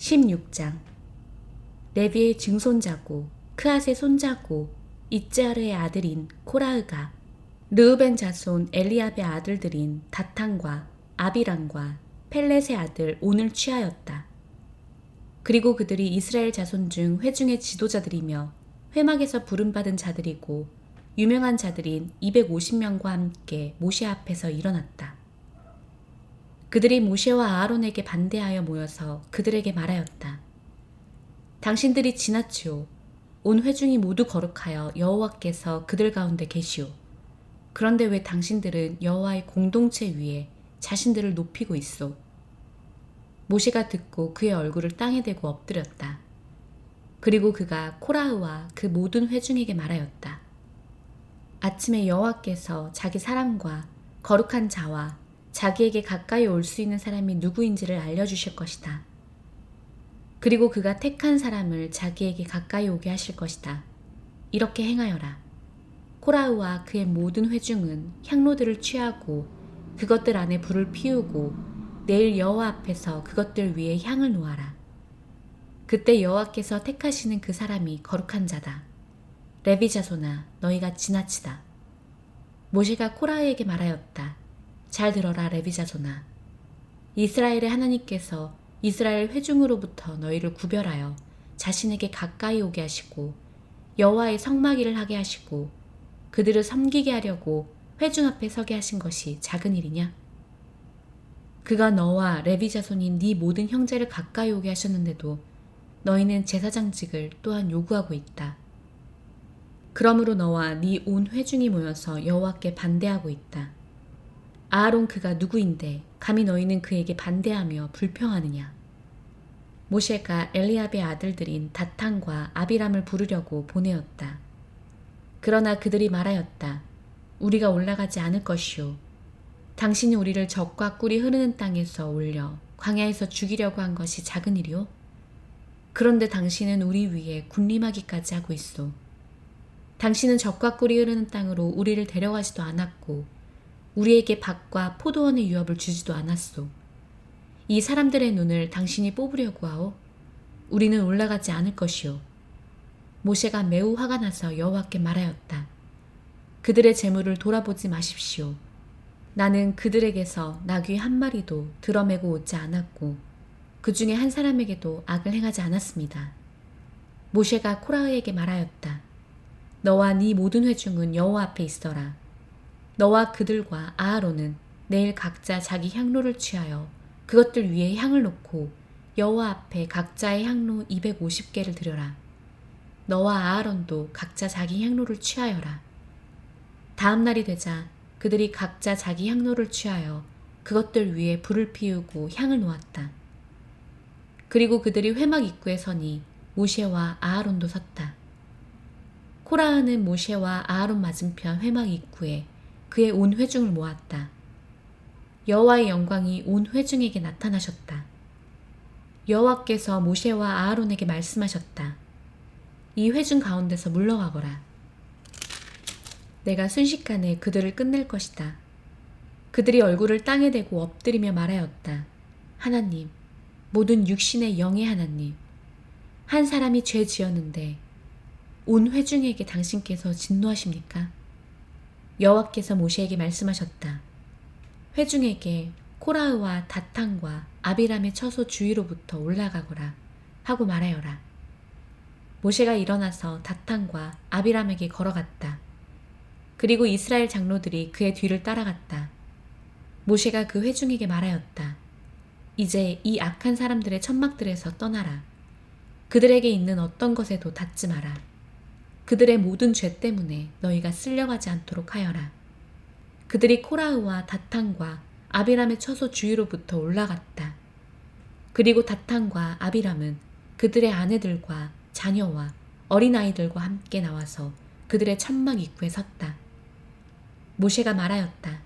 16장. 레위의 증손자고 크앗의 손자고 이츠하르의 아들인 코라흐가 르우벤 자손 엘리압의 아들들인 다탄과 아비람과 펠렛의 아들 온을 취하였다. 그리고 그들이 이스라엘 자손 중 회중의 지도자들이며 회막에서 부름받은 자들이고 유명한 자들인 250명과 함께 모세 앞에서 일어났다. 그들이 모세와 아하론에게 반대하여 모여서 그들에게 말하였다. 당신들이 지나치오. 온 회중이 모두 거룩하여 여호와께서 그들 가운데 계시오. 그런데 왜 당신들은 여호와의 공동체 위에 자신들을 높이고 있소? 모세가 듣고 그의 얼굴을 땅에 대고 엎드렸다. 그리고 그가 코라흐와 그 모든 회중에게 말하였다. 아침에 여호와께서 자기 사람과 거룩한 자와 자기에게 가까이 올 수 있는 사람이 누구인지를 알려주실 것이다. 그리고 그가 택한 사람을 자기에게 가까이 오게 하실 것이다. 이렇게 행하여라. 코라흐와 그의 모든 회중은 향로들을 취하고 그것들 안에 불을 피우고 내일 여호와 앞에서 그것들 위에 향을 놓아라. 그때 여호와께서 택하시는 그 사람이 거룩한 자다. 레위 자손아, 너희가 지나치다. 모세가 코라흐에게 말하였다. 잘 들어라, 레위 자손아. 이스라엘의 하나님께서 이스라엘 회중으로부터 너희를 구별하여 자신에게 가까이 오게 하시고 여호와의 성막일을 하게 하시고 그들을 섬기게 하려고 회중 앞에 서게 하신 것이 작은 일이냐? 그가 너와 레위 자손인 네 모든 형제를 가까이 오게 하셨는데도 너희는 제사장직을 또한 요구하고 있다. 그러므로 너와 네 온 회중이 모여서 여호와께 반대하고 있다. 아하론 그가 누구인데 감히 너희는 그에게 반대하며 불평하느냐? 모세가 엘리압의 아들들인 다탄과 아비람을 부르려고 보내었다. 그러나 그들이 말하였다. 우리가 올라가지 않을 것이오. 당신이 우리를 적과 꿀이 흐르는 땅에서 올려 광야에서 죽이려고 한 것이 작은 일이오? 그런데 당신은 우리 위에 군림하기까지 하고 있소. 당신은 적과 꿀이 흐르는 땅으로 우리를 데려가지도 않았고 우리에게 밭과 포도원의 유업을 주지도 않았소. 이 사람들의 눈을 당신이 뽑으려고 하오? 우리는 올라가지 않을 것이오. 모세가 매우 화가 나서 여호와께 말하였다. 그들의 재물을 돌아보지 마십시오. 나는 그들에게서 나귀 한 마리도 들어매고 오지 않았고 그 중에 한 사람에게도 악을 행하지 않았습니다. 모세가 코라흐에게 말하였다. 너와 네 모든 회중은 여호와 앞에 있어라. 너와 그들과 아하론은 내일 각자 자기 향로를 취하여 그것들 위에 향을 놓고 여호와 앞에 각자의 향로 250개를 드려라. 너와 아하론도 각자 자기 향로를 취하여라. 다음 날이 되자 그들이 각자 자기 향로를 취하여 그것들 위에 불을 피우고 향을 놓았다. 그리고 그들이 회막 입구에 서니 모세와 아하론도 섰다. 코라흐는 모세와 아하론 맞은편 회막 입구에 그의 온 회중을 모았다. 여호와의 영광이 온 회중에게 나타나셨다. 여호와께서 모세와 아하론에게 말씀하셨다. 이 회중 가운데서 물러가거라. 내가 순식간에 그들을 끝낼 것이다. 그들이 얼굴을 땅에 대고 엎드리며 말하였다. 하나님, 모든 육신의 영의 하나님, 한 사람이 죄 지었는데 온 회중에게 당신께서 진노하십니까? 여호와께서 모세에게 말씀하셨다. 회중에게 코라흐와 다탄과 아비람의 처소 주위로부터 올라가거라 하고 말하여라. 모세가 일어나서 다탄과 아비람에게 걸어갔다. 그리고 이스라엘 장로들이 그의 뒤를 따라갔다. 모세가 그 회중에게 말하였다. 이제 이 악한 사람들의 천막들에서 떠나라. 그들에게 있는 어떤 것에도 닿지 마라. 그들의 모든 죄 때문에 너희가 쓸려가지 않도록 하여라. 그들이 코라흐와 다탄과 아비람의 처소 주위로부터 올라갔다. 그리고 다탄과 아비람은 그들의 아내들과 자녀와 어린아이들과 함께 나와서 그들의 천막 입구에 섰다. 모세가 말하였다.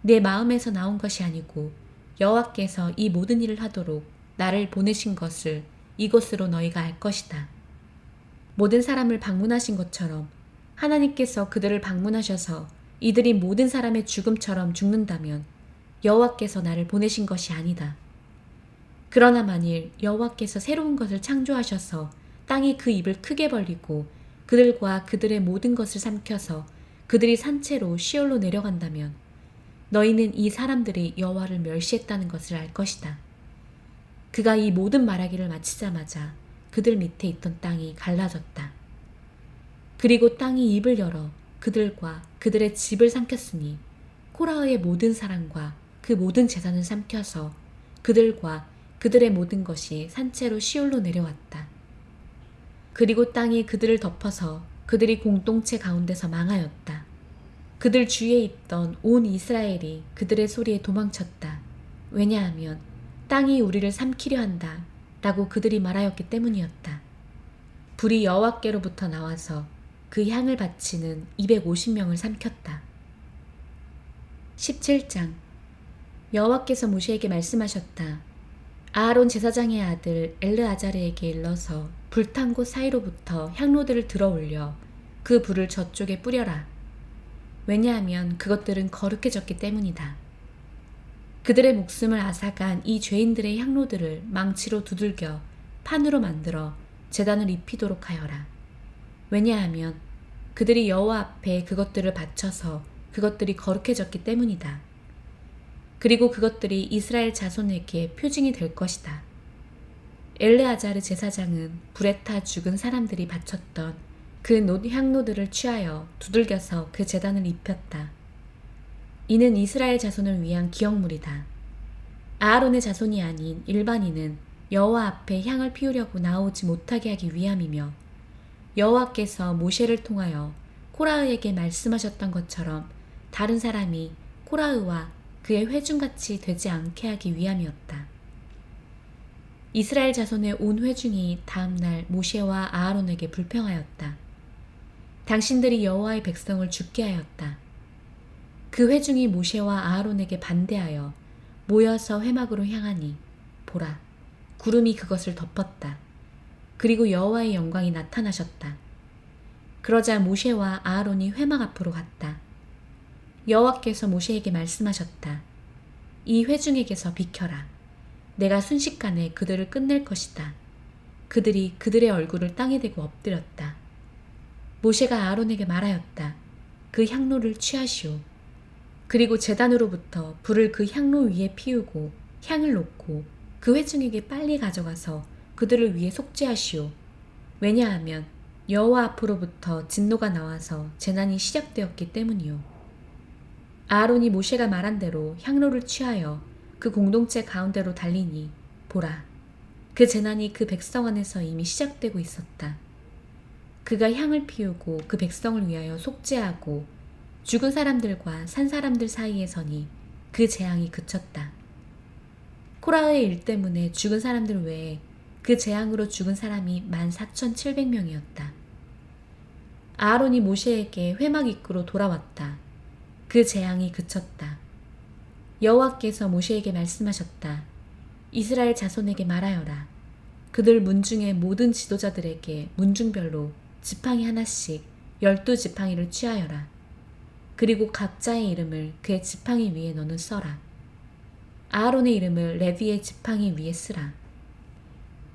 내 마음에서 나온 것이 아니고 여호와께서 이 모든 일을 하도록 나를 보내신 것을 이곳으로 너희가 알 것이다. 모든 사람을 방문하신 것처럼 하나님께서 그들을 방문하셔서 이들이 모든 사람의 죽음처럼 죽는다면 여호와께서 나를 보내신 것이 아니다. 그러나 만일 여호와께서 새로운 것을 창조하셔서 땅이 그 입을 크게 벌리고 그들과 그들의 모든 것을 삼켜서 그들이 산채로 시올로 내려간다면 너희는 이 사람들이 여호와를 멸시했다는 것을 알 것이다. 그가 이 모든 말하기를 마치자마자 그들 밑에 있던 땅이 갈라졌다. 그리고 땅이 입을 열어 그들과 그들의 집을 삼켰으니 코라흐의 모든 사람과 그 모든 재산을 삼켜서 그들과 그들의 모든 것이 산채로 시올로 내려왔다. 그리고 땅이 그들을 덮어서 그들이 공동체 가운데서 망하였다. 그들 주위에 있던 온 이스라엘이 그들의 소리에 도망쳤다. 왜냐하면 땅이 우리를 삼키려 한다 라고 그들이 말하였기 때문이었다. 불이 여호와께로부터 나와서 그 향을 바치는 250명을 삼켰다. 17장. 여호와께서 모세에게 말씀하셨다. 아하론 제사장의 아들 엘르아자르에게 일러서 불탄 곳 사이로부터 향로들을 들어 올려 그 불을 저쪽에 뿌려라. 왜냐하면 그것들은 거룩해졌기 때문이다. 그들의 목숨을 앗아간 이 죄인들의 향로들을 망치로 두들겨 판으로 만들어 제단을 입히도록 하여라. 왜냐하면 그들이 여호와 앞에 그것들을 바쳐서 그것들이 거룩해졌기 때문이다. 그리고 그것들이 이스라엘 자손에게 표징이 될 것이다. 엘르아자르 제사장은 불에 타 죽은 사람들이 바쳤던 그 향로들을 취하여 두들겨서 그 제단을 입혔다. 이는 이스라엘 자손을 위한 기억물이다. 아하론의 자손이 아닌 일반인은 여호와 앞에 향을 피우려고 나오지 못하게 하기 위함이며 여호와께서 모세를 통하여 코라흐에게 말씀하셨던 것처럼 다른 사람이 코라흐와 그의 회중같이 되지 않게 하기 위함이었다. 이스라엘 자손의 온 회중이 다음날 모세와 아하론에게 불평하였다. 당신들이 여호와의 백성을 죽게 하였다. 그 회중이 모세와 아하론에게 반대하여 모여서 회막으로 향하니 보라, 구름이 그것을 덮었다. 그리고 여호와의 영광이 나타나셨다. 그러자 모세와 아하론이 회막 앞으로 갔다. 여호와께서 모세에게 말씀하셨다. 이 회중에게서 비켜라. 내가 순식간에 그들을 끝낼 것이다. 그들이 그들의 얼굴을 땅에 대고 엎드렸다. 모세가 아하론에게 말하였다. 그 향로를 취하시오. 그리고 제단으로부터 불을 그 향로 위에 피우고 향을 놓고 그 회중에게 빨리 가져가서 그들을 위해 속죄하시오. 왜냐하면 여호와 앞으로부터 진노가 나와서 재난이 시작되었기 때문이오. 아하론이 모세가 말한 대로 향로를 취하여 그 공동체 가운데로 달리니 보라, 그 재난이 그 백성 안에서 이미 시작되고 있었다. 그가 향을 피우고 그 백성을 위하여 속죄하고 죽은 사람들과 산 사람들 사이에 서니 그 재앙이 그쳤다. 코라흐의 일 때문에 죽은 사람들 외에 그 재앙으로 죽은 사람이 14,700명이었다. 아하론이 모세에게 회막 입구로 돌아왔다. 그 재앙이 그쳤다. 여호와께서 모세에게 말씀하셨다. 이스라엘 자손에게 말하여라. 그들 문중의 모든 지도자들에게 문중별로 지팡이 하나씩 12지팡이를 취하여라. 그리고 각자의 이름을 그의 지팡이 위에 너는 써라. 아하론의 이름을 레위의 지팡이 위에 쓰라.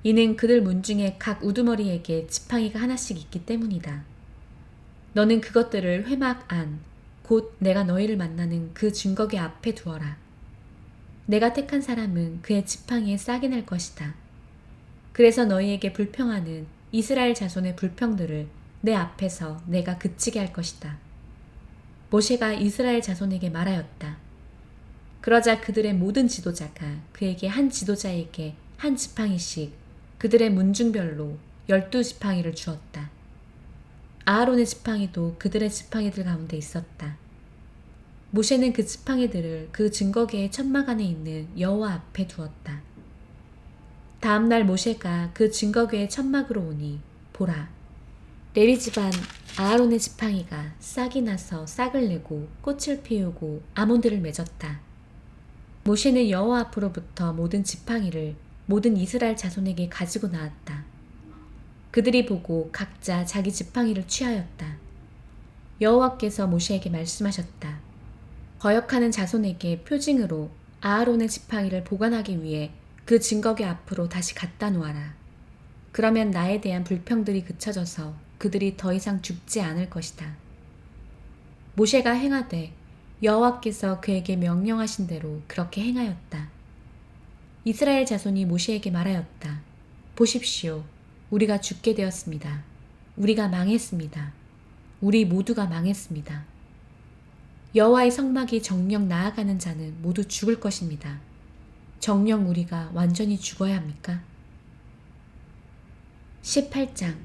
이는 그들 문중에 각 우두머리에게 지팡이가 하나씩 있기 때문이다. 너는 그것들을 회막 안, 곧 내가 너희를 만나는 그 증거궤 앞에 두어라. 내가 택한 사람은 그의 지팡이에 싹이 날 것이다. 그래서 너희에게 불평하는 이스라엘 자손의 불평들을 내 앞에서 내가 그치게 할 것이다. 모세가 이스라엘 자손에게 말하였다. 그러자 그들의 모든 지도자가 그에게 한 지도자에게 한 지팡이씩 그들의 문중별로 12지팡이를 주었다. 아하론의 지팡이도 그들의 지팡이들 가운데 있었다. 모세는 그 지팡이들을 그 증거궤의 천막 안에 있는 여호와 앞에 두었다. 다음날 모세가 그 증거궤의 천막으로 오니 보라, 레위 집안 아하론의 지팡이가 싹이 나서 싹을 내고 꽃을 피우고 아몬드를 맺었다. 모세는 여호와 앞으로부터 모든 지팡이를 모든 이스라엘 자손에게 가지고 나왔다. 그들이 보고 각자 자기 지팡이를 취하였다. 여호와께서 모세에게 말씀하셨다. 거역하는 자손에게 표징으로 아하론의 지팡이를 보관하기 위해 그 증거계 앞으로 다시 갖다 놓아라. 그러면 나에 대한 불평들이 그쳐져서 그들이 더 이상 죽지 않을 것이다. 모세가 행하되 여호와께서 그에게 명령하신 대로 그렇게 행하였다. 이스라엘 자손이 모세에게 말하였다. 보십시오. 우리가 죽게 되었습니다. 우리가 망했습니다. 우리 모두가 망했습니다. 여호와의 성막이 정녕 나아가는 자는 모두 죽을 것입니다. 정녕 우리가 완전히 죽어야 합니까? 18장.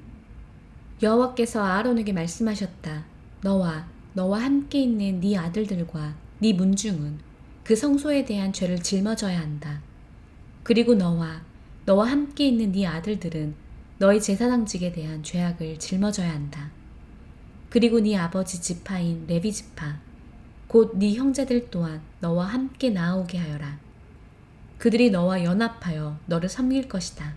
여호와께서 아론에게 말씀하셨다. 너와 함께 있는 네 아들들과 네 문중은 그 성소에 대한 죄를 짊어져야 한다. 그리고 너와 함께 있는 네 아들들은 너희 제사장직에 대한 죄악을 짊어져야 한다. 그리고 네 아버지 지파인 레위 지파 곧 네 형제들 또한 너와 함께 나아오게 하여라. 그들이 너와 연합하여 너를 섬길 것이다.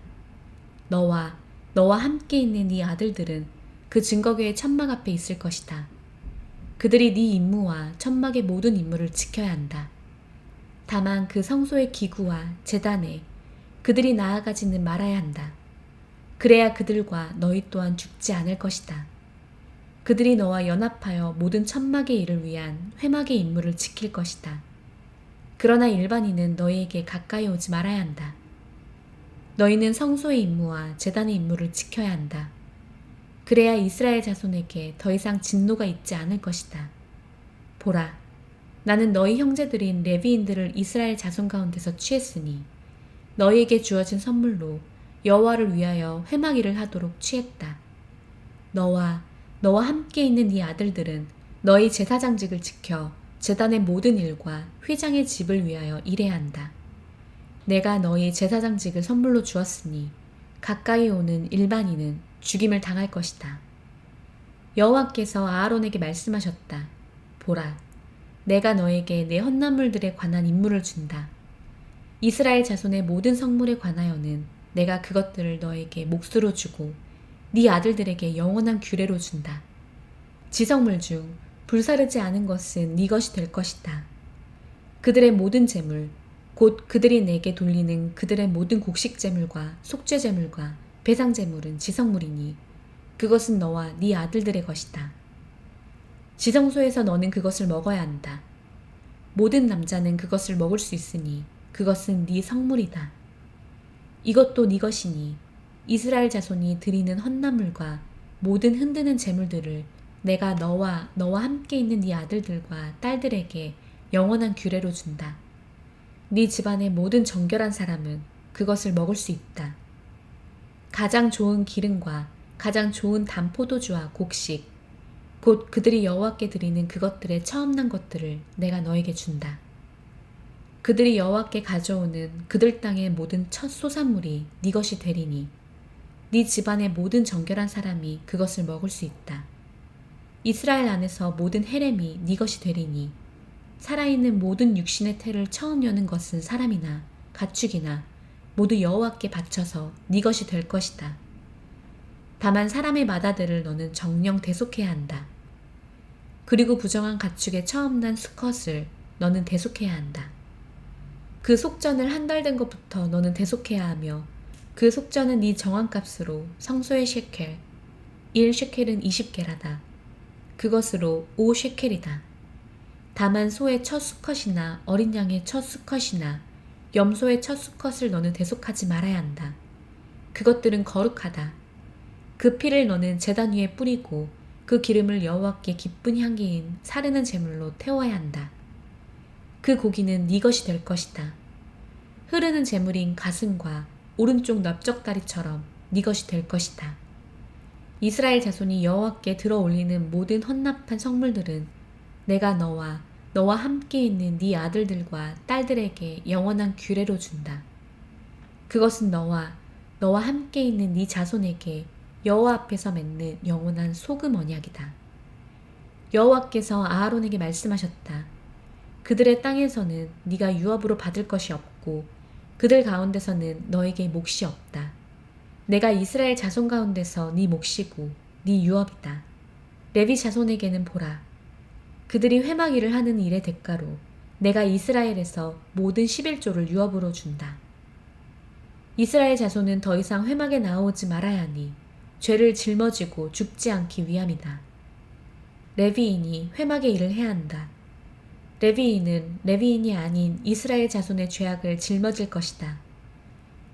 너와 함께 있는 네 아들들은 그 증거궤의 천막 앞에 있을 것이다. 그들이 네 임무와 천막의 모든 임무를 지켜야 한다. 다만 그 성소의 기구와 제단에 그들이 나아가지는 말아야 한다. 그래야 그들과 너희 또한 죽지 않을 것이다. 그들이 너와 연합하여 모든 천막의 일을 위한 회막의 임무를 지킬 것이다. 그러나 일반인은 너희에게 가까이 오지 말아야 한다. 너희는 성소의 임무와 제단의 임무를 지켜야 한다. 그래야 이스라엘 자손에게 더 이상 진노가 있지 않을 것이다. 보라, 나는 너희 형제들인 레위인들을 이스라엘 자손 가운데서 취했으니 너희에게 주어진 선물로 여호와를 위하여 회막 일을 하도록 취했다. 너와 함께 있는 네 아들들은 너희 제사장직을 지켜 제단의 모든 일과 휘장의 집을 위하여 일해야 한다. 내가 너희 제사장직을 선물로 주었으니 가까이 오는 일반인은 죽임을 당할 것이다. 여호와께서 아론에게 말씀하셨다. 보라, 내가 너에게 내 헌나물들에 관한 임무를 준다. 이스라엘 자손의 모든 성물에 관하여는 내가 그것들을 너에게 몫으로 주고 네 아들들에게 영원한 규례로 준다. 지성물 중 불사르지 않은 것은 네 것이 될 것이다. 그들의 모든 재물, 곧 그들이 내게 돌리는 그들의 모든 곡식 재물과 속죄 재물과 배상 재물은 지성물이니 그것은 너와 네 아들들의 것이다. 지성소에서 너는 그것을 먹어야 한다. 모든 남자는 그것을 먹을 수 있으니 그것은 네 성물이다. 이것도 네 것이니 이스라엘 자손이 드리는 헌나물과 모든 흔드는 재물들을 내가 너와 함께 있는 네 아들들과 딸들에게 영원한 규례로 준다. 네 집안의 모든 정결한 사람은 그것을 먹을 수 있다. 가장 좋은 기름과 가장 좋은 단 포도주와 곡식, 곧 그들이 여호와께 드리는 그것들의 처음 난 것들을 내가 너에게 준다. 그들이 여호와께 가져오는 그들 땅의 모든 첫 소산물이 네 것이 되리니 네 집안의 모든 정결한 사람이 그것을 먹을 수 있다. 이스라엘 안에서 모든 헤렘이 네 것이 되리니 살아있는 모든 육신의 태를 처음 여는 것은 사람이나 가축이나 모두 여호와께 바쳐서 네 것이 될 것이다. 다만 사람의 맏아들을 너는 정령 대속해야 한다. 그리고 부정한 가축의 처음 난 수컷을 너는 대속해야 한다. 그 속전을 한 달 된 것부터 너는 대속해야 하며 그 속전은 네 정한값으로 성소의 셰켈, 1셰켈은 20게라다. 그것으로 5셰켈이다. 다만 소의 첫 수컷이나 어린 양의 첫 수컷이나 염소의 첫 수컷을 너는 대속하지 말아야 한다. 그것들은 거룩하다. 그 피를 너는 제단 위에 뿌리고 그 기름을 여호와께 기쁜 향기인 사르는 제물로 태워야 한다. 그 고기는 네 것이 될 것이다. 흐르는 제물인 가슴과 오른쪽 넓적다리처럼 네 것이 될 것이다. 이스라엘 자손이 여호와께 들어 올리는 모든 헌납한 성물들은 내가 너와 함께 있는 네 아들들과 딸들에게 영원한 규례로 준다. 그것은 너와 함께 있는 네 자손에게 여호와 앞에서 맺는 영원한 소금 언약이다. 여호와께서 아론에게 말씀하셨다. 그들의 땅에서는 네가 유업으로 받을 것이 없고 그들 가운데서는 너에게 몫이 없다. 내가 이스라엘 자손 가운데서 네 몫이고 네 유업이다. 레위 자손에게는 보라. 그들이 회막 일을 하는 일의 대가로 내가 이스라엘에서 모든 11조를 유업으로 준다. 이스라엘 자손은 더 이상 회막에 나오지 말아야 하니 죄를 짊어지고 죽지 않기 위함이다. 레위인이 회막의 일을 해야 한다. 레위인은 레위인이 아닌 이스라엘 자손의 죄악을 짊어질 것이다.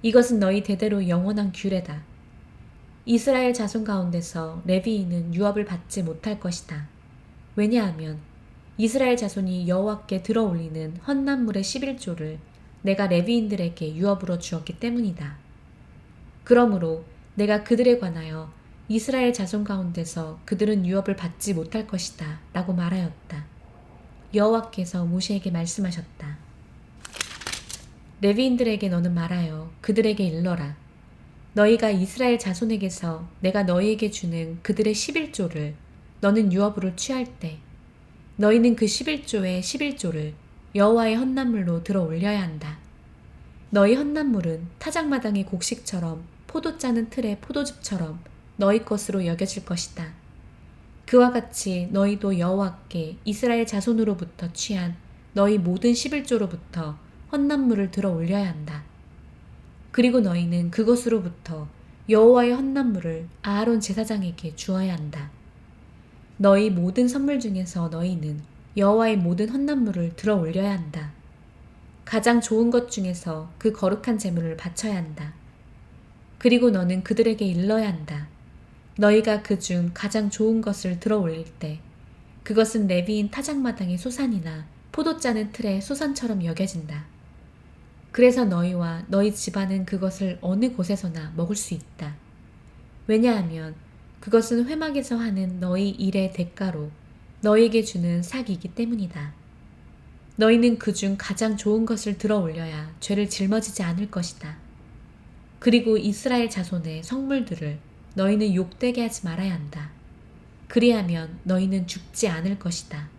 이것은 너희 대대로 영원한 규례다. 이스라엘 자손 가운데서 레위인은 유업을 받지 못할 것이다. 왜냐하면 이스라엘 자손이 여호와께 들어올리는 헌난물의 11조를 내가 레위인들에게 유업으로 주었기 때문이다. 그러므로 내가 그들에 관하여 이스라엘 자손 가운데서 그들은 유업을 받지 못할 것이다 라고 말하였다. 여호와께서 모세에게 말씀하셨다. 레위인들에게 너는 말하여 그들에게 일러라. 너희가 이스라엘 자손에게서 내가 너희에게 주는 그들의 11조를 너는 유업으로 취할 때 너희는 그 11조의 11조를 여호와의 헌난물로 들어 올려야 한다. 너희 헌난물은 타작마당의 곡식처럼 포도 짜는 틀의 포도즙처럼 너희 것으로 여겨질 것이다. 그와 같이 너희도 여호와께 이스라엘 자손으로부터 취한 너희 모든 11조로부터 헌난물을 들어 올려야 한다. 그리고 너희는 그것으로부터 여호와의 헌난물을 아하론 제사장에게 주어야 한다. 너희 모든 선물 중에서 너희는 여호와의 모든 헌난물을 들어 올려야 한다. 가장 좋은 것 중에서 그 거룩한 제물을 바쳐야 한다. 그리고 너는 그들에게 일러야 한다. 너희가 그중 가장 좋은 것을 들어 올릴 때 그것은 레위인 타작마당의 소산이나 포도 짜는 틀의 소산처럼 여겨진다. 그래서 너희와 너희 집안은 그것을 어느 곳에서나 먹을 수 있다. 왜냐하면 그것은 회막에서 하는 너희 일의 대가로 너희에게 주는 삭이기 때문이다. 너희는 그중 가장 좋은 것을 들어 올려야 죄를 짊어지지 않을 것이다. 그리고 이스라엘 자손의 성물들을 너희는 욕되게 하지 말아야 한다. 그리하면 너희는 죽지 않을 것이다.